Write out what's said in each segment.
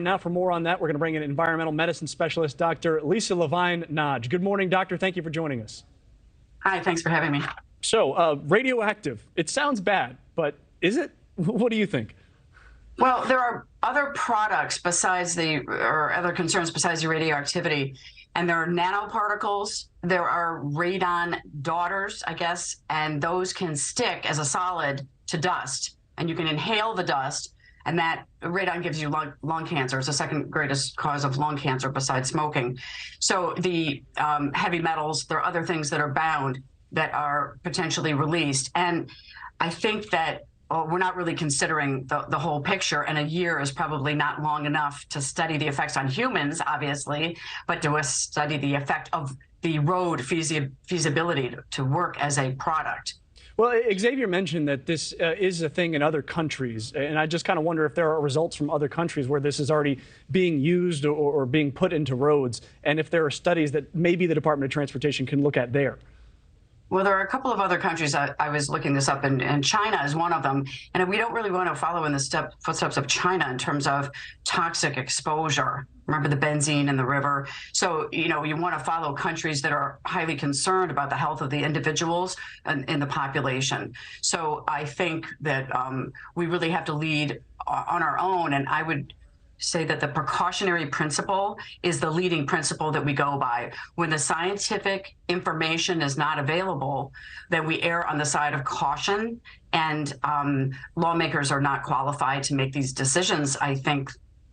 now for more on that. We're going to bring in environmental medicine specialist, Dr. Lavine Nagy. Good morning, doctor. Thank you for joining us. Hi, thanks for having me. So, radioactive, it sounds bad, but is it? What do you think? Well, there are other products or other concerns besides the radioactivity, and there are nanoparticles, there are radon daughters, I guess, and those can stick as a solid to dust, and you can inhale the dust, and that radon gives you lung cancer. It's the second greatest cause of lung cancer besides smoking. So the heavy metals, there are other things that are bound that are potentially released. And I think that we're not really considering the whole picture, and a year is probably not long enough to study the effects on humans, obviously, but to study the effect of the road feasibility to work as a product. Well, Xavier mentioned that this is a thing in other countries, and I just kind of wonder if there are results from other countries where this is already being used or being put into roads, and if there are studies that maybe the Department of Transportation can look at there. Well, there are a couple of other countries. I was looking this up, and China is one of them. And we don't really want to follow in the footsteps of China in terms of toxic exposure. Remember the benzene in the river? So, you want to follow countries that are highly concerned about the health of the individuals in the population. So I think that we really have to lead on our own. And I would say that the precautionary principle is the leading principle that we go by. When the scientific information is not available, then we err on the side of caution, and lawmakers are not qualified to make these decisions. I think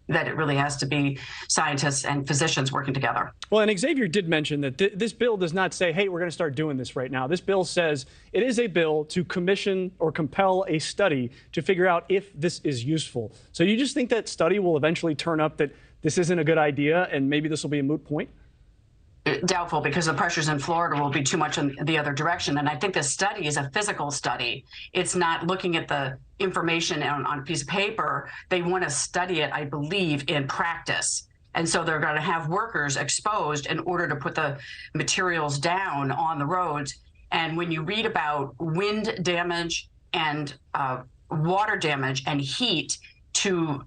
that it really has to be scientists and physicians working together. Well, and Xavier did mention that this bill does not say, hey, we're going to start doing this right now. This bill says it is a bill to commission or compel a study to figure out if this is useful. So you just think that study will eventually turn up that this isn't a good idea and maybe this will be a moot point? Doubtful, because the pressures in Florida will be too much in the other direction. And I think the study is a physical study. It's not looking at the information on a piece of paper. They want to study it, I believe, in practice. And so they're going to have workers exposed in order to put the materials down on the roads. And when you read about wind damage and water damage and heat to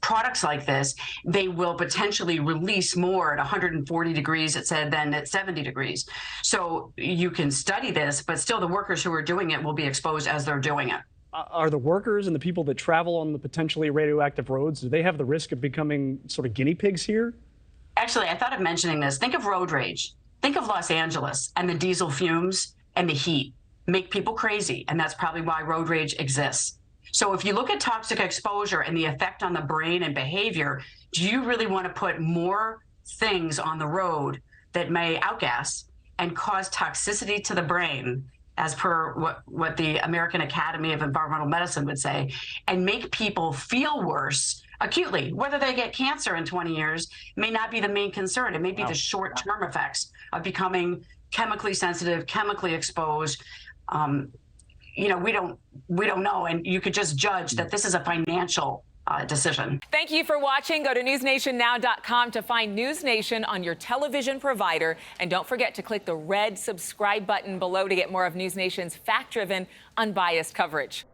products like this, they will potentially release more at 140 degrees, it said, than at 70 degrees. So you can study this, but still the workers who are doing it will be exposed as they're doing it. Are the workers and the people that travel on the potentially radioactive roads, do they have the risk of becoming sort of guinea pigs here? Actually, I thought of mentioning this. Think of road rage. Think of Los Angeles and the diesel fumes and the heat make people crazy. And that's probably why road rage exists. So if you look at toxic exposure and the effect on the brain and behavior, do you really want to put more things on the road that may outgas and cause toxicity to the brain, as per what the American Academy of Environmental Medicine would say, and make people feel worse acutely? Whether they get cancer in 20 years may not be the main concern. It may be the short-term effects of becoming chemically sensitive, chemically exposed. We don't know, and you could just judge that this is a financial decision. Thank you for watching. Go to newsnationnow.com to find NewsNation on your television provider, and don't forget to click the red subscribe button below to get more of NewsNation's fact-driven, unbiased coverage.